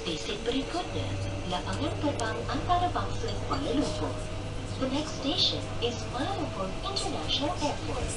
Station berikutnya, lapangan terbang antarabangsa Kuala Lumpur. The next station is Kuala Lumpur International Airport.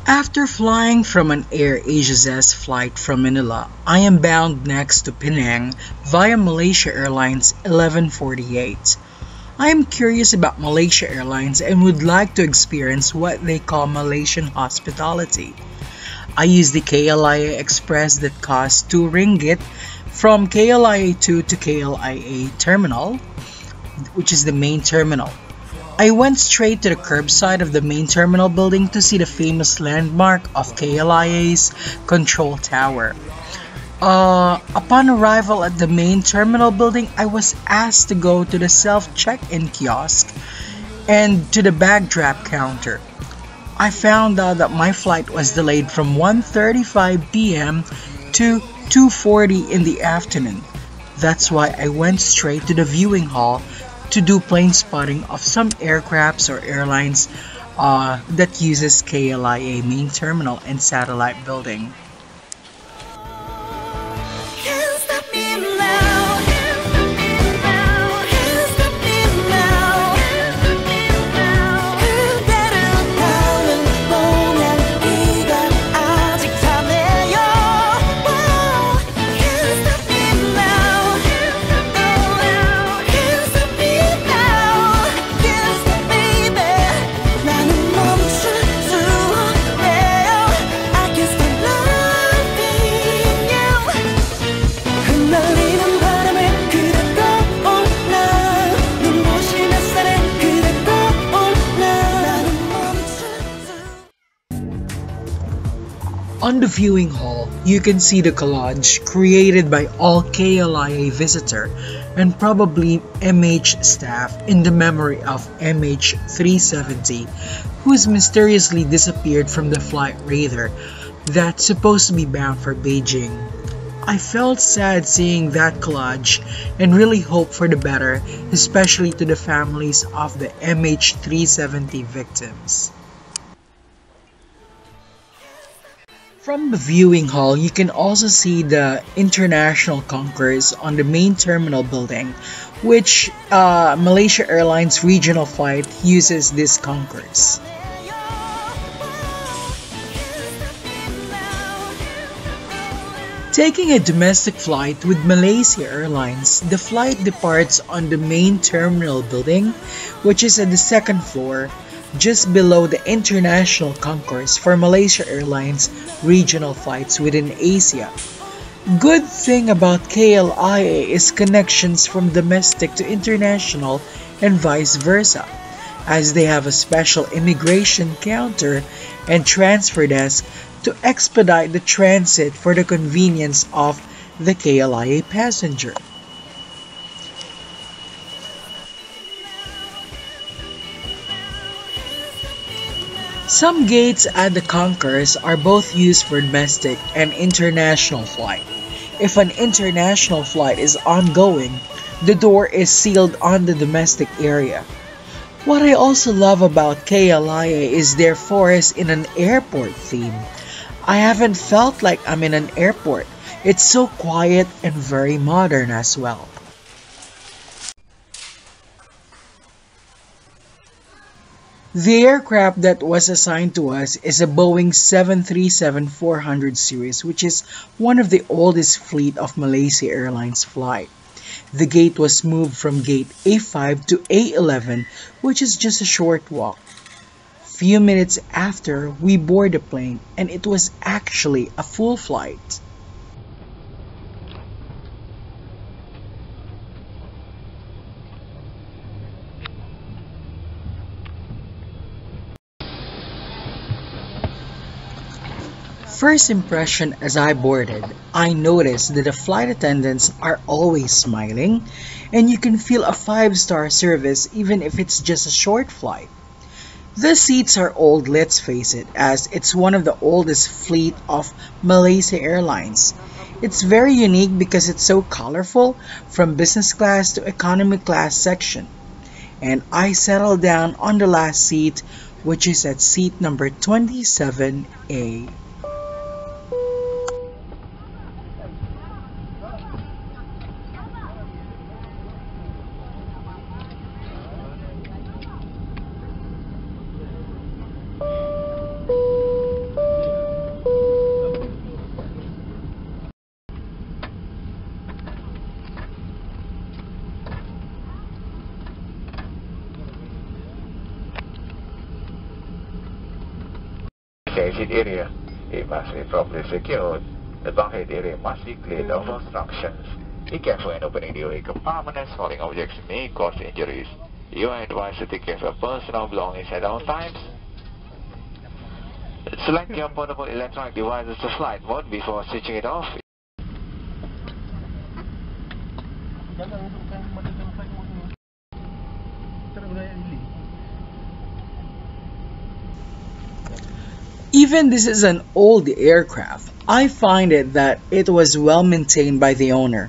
After flying from an Air Asia's flight from Manila, I am bound next to Penang via Malaysia Airlines 1148. I am curious about Malaysia Airlines and would like to experience what they call Malaysian Hospitality. I used the KLIA Express that cost 2 ringgit from KLIA 2 to KLIA Terminal, which is the main terminal. I went straight to the curbside of the main terminal building to see the famous landmark of KLIA's control tower. Upon arrival at the main terminal building, I was asked to go to the self-check-in kiosk and to the bag drop counter. I found out that my flight was delayed from 1:35 p.m. to 2:40 in the afternoon. That's why I went straight to the viewing hall to do plane spotting of some aircrafts or airlines that uses KLIA main terminal and satellite building. On the viewing hall, you can see the collage created by all KLIA visitor and probably MH staff in the memory of MH370, who has mysteriously disappeared from the flight radar that's supposed to be bound for Beijing. I felt sad seeing that collage and really hope for the better, especially to the families of the MH370 victims. From the viewing hall, you can also see the international concourse on the main terminal building, which Malaysia Airlines regional flight uses this concourse. Taking a domestic flight with Malaysia Airlines, the flight departs on the main terminal building, which is at the second floor, just below the international concourse for Malaysia Airlines regional flights within Asia. Good thing about KLIA is connections from domestic to international and vice versa, as they have a special immigration counter and transfer desk to expedite the transit for the convenience of the KLIA passenger. Some gates at the concourse are both used for domestic and international flight. If an international flight is ongoing, the door is sealed on the domestic area. What I also love about KLIA is their forest in an airport theme. I haven't felt like I'm in an airport. It's so quiet and very modern as well. The aircraft that was assigned to us is a Boeing 737-400 series, which is one of the oldest fleet of Malaysia Airlines flight. The gate was moved from gate A5 to A11, which is just a short walk. Few minutes after, we board the plane, and it was actually a full flight. First impression as I boarded, I noticed that the flight attendants are always smiling and you can feel a 5-star service even if it's just a short flight. The seats are old, let's face it, as it's one of the oldest fleet of Malaysia Airlines. It's very unique because it's so colorful, from business class to economy class section. And I settled down on the last seat, which is at seat number 27A. Exit area, it must be properly secured. The bulkhead area must be cleared of obstructions. Be careful in opening the away compartments. Falling objects may cause injuries. You are advised to take care of your personal belongings at all times. Select your portable electronic devices to flight mode before switching it off. Even this is an old aircraft, I find it that it was well maintained by the owner.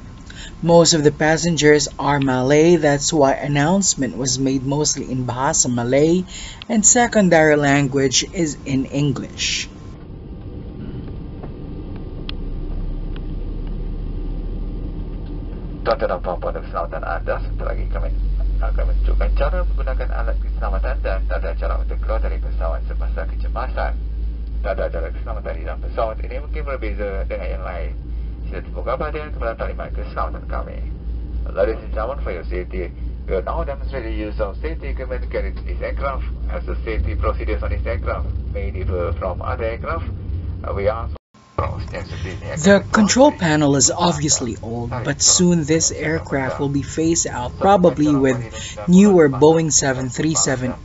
Most of the passengers are Malay, that's why announcement was made mostly in Bahasa Malay and secondary language is in English. Tuan-tuan dan puan-puan keselamatan anda, sebentar lagi kami akan menunjukkan cara menggunakan alat keselamatan dan tanda cara untuk keluar dari pesawat semasa kecemasan. Tanda cara keselamatan di dalam pesawat ini mungkin berbeza dengan yang lain. Sila terbuka perhatian kepada talimat keselamatan kami. Ladies and gentlemen, for your safety, we will now demonstrate the use of safety equipment carried in this aircraft. As the safety procedures on this aircraft may differ from other aircraft, we are The control panel is obviously old, but soon this aircraft will be phased out, probably with newer Boeing 737-800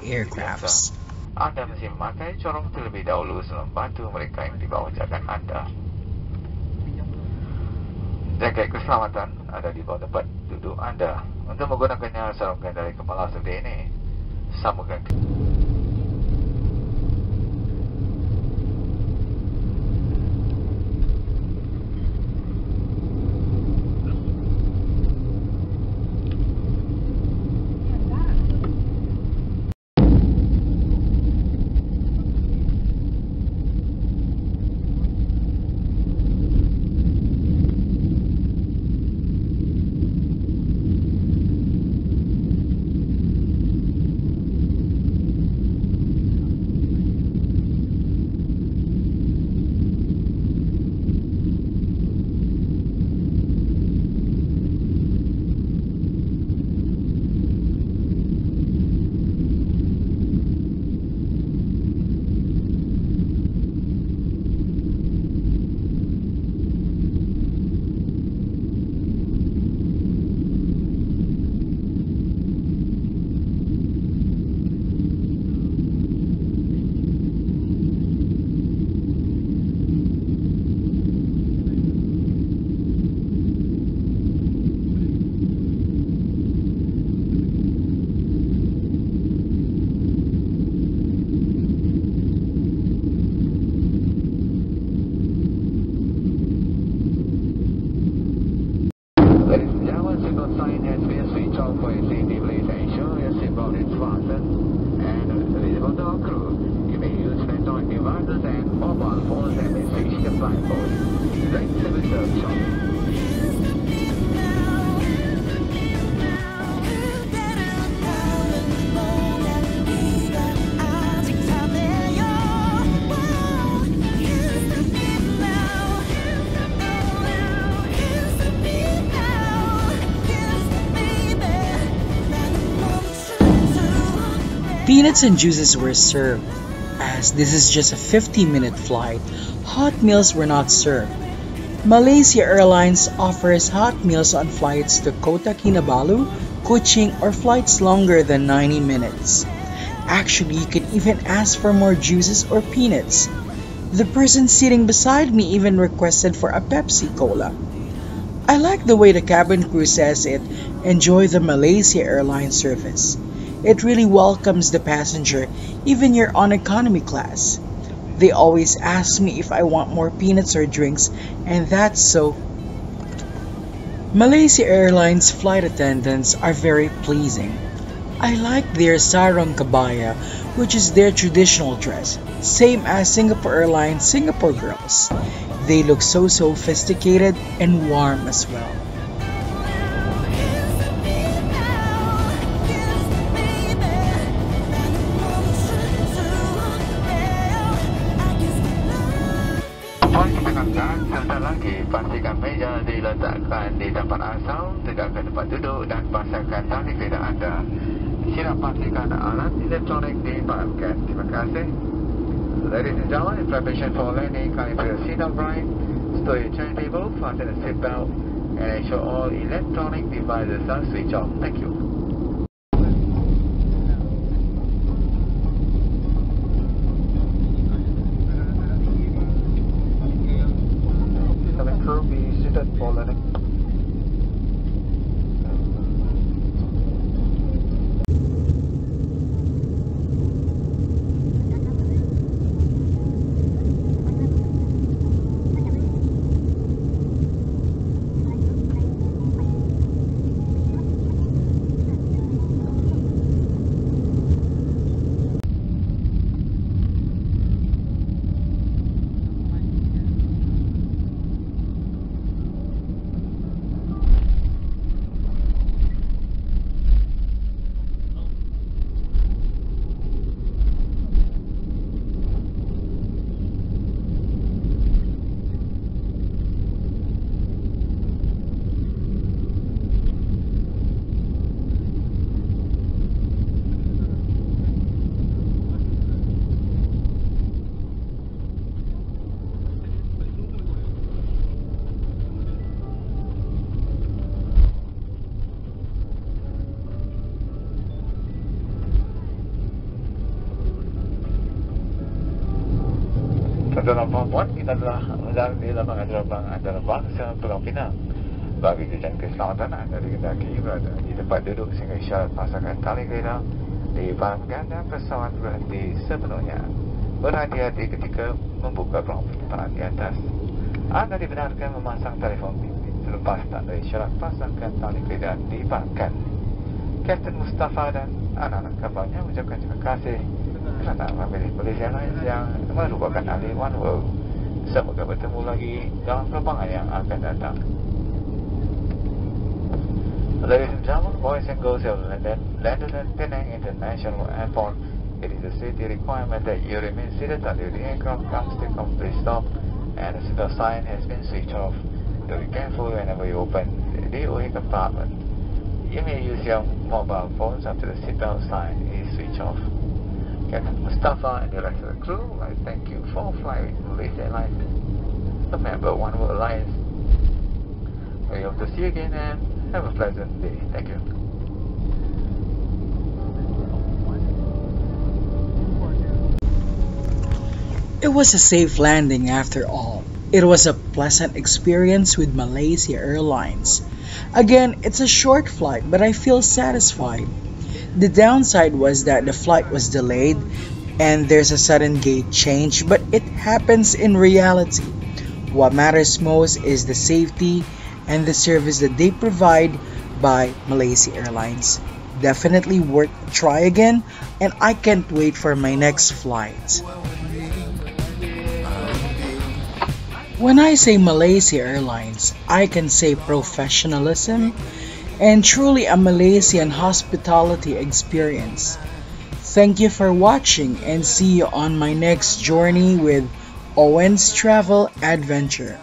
aircrafts. Anda mesti memakai corong terlebih dahulu sebelum membantu mereka yang di bawah jagat anda. Jaket keselamatan ada di bawah tempat duduk anda. Untuk menggunakannya, sarungkan dari kepala seperti ini. Sambungkan. Peanuts and juices were served. As this is just a 50-minute flight, hot meals were not served. Malaysia Airlines offers hot meals on flights to Kota Kinabalu, Kuching, or flights longer than 90 minutes. Actually, you can even ask for more juices or peanuts. The person sitting beside me even requested for a Pepsi Cola. I like the way the cabin crew says it, enjoy the Malaysia Airlines service. It really welcomes the passenger, even you're on economy class. They always ask me if I want more peanuts or drinks, and that's so. Malaysia Airlines flight attendants are very pleasing. I like their sarong kabaya, which is their traditional dress, same as Singapore Airlines Singapore girls. They look so sophisticated and warm as well. Serta lagi, pastikan meja diletakkan di tempat asal, tegakkan tempat duduk dan pasangkan tali kedah anda. Silap pastikan alat elektronik dipadamkan. Terima kasih. Ladies and gentlemen, in preparation for landing, kindly put your seatbelt right, stow your turntable, fasten the seatbelt, and ensure all electronic devices are switched off. Thank you. Cabin crew, be seated for landing. Dalam perempuan, kita telah mendarat di lapangan terbang antarabang Pulau Pinang. Bagi tujuan keselamatan anda dikendaki berada di tempat duduk sehingga isyarat pasangan tali kedah dipadamkan dan pesawat berhenti sepenuhnya. Berhati-hati ketika membuka ruang penyimpanan di atas. Anda dibenarkan memasang telefon bimbit selepas tanda isyarat pasangkan tali kedah dipadamkan. Kapten Mustafa dan anak-anak kapalnya mengucapkan terima kasih kerana memilih Malaysia Airlines yang merupakan ahli One World. Semoga bertemu lagi dalam penerbangan yang akan datang. Ladies and gentlemen, boys and girls have landed at Penang International Airport. It is a safety requirement that you remain seated until the aircraft comes to complete stop and the seatbelt sign has been switched off. Do be careful whenever you open the DOA compartment. You may use your mobile phones after the seatbelt sign is switched off. Captain Mustafa and the rest of the crew, I thank you for flying with Malaysia Airlines, a member of One World Alliance. We hope to see you again and have a pleasant day. Thank you. It was a safe landing after all. It was a pleasant experience with Malaysia Airlines. Again, it's a short flight, but I feel satisfied. The downside was that the flight was delayed and there's a sudden gate change, but it happens in reality. What matters most is the safety and the service that they provide by Malaysia Airlines. Definitely worth a try again, and I can't wait for my next flight. When I say Malaysia Airlines, I can say professionalism and truly a Malaysian hospitality experience. Thank you for watching and see you on my next journey with Owen's Travel Adventure.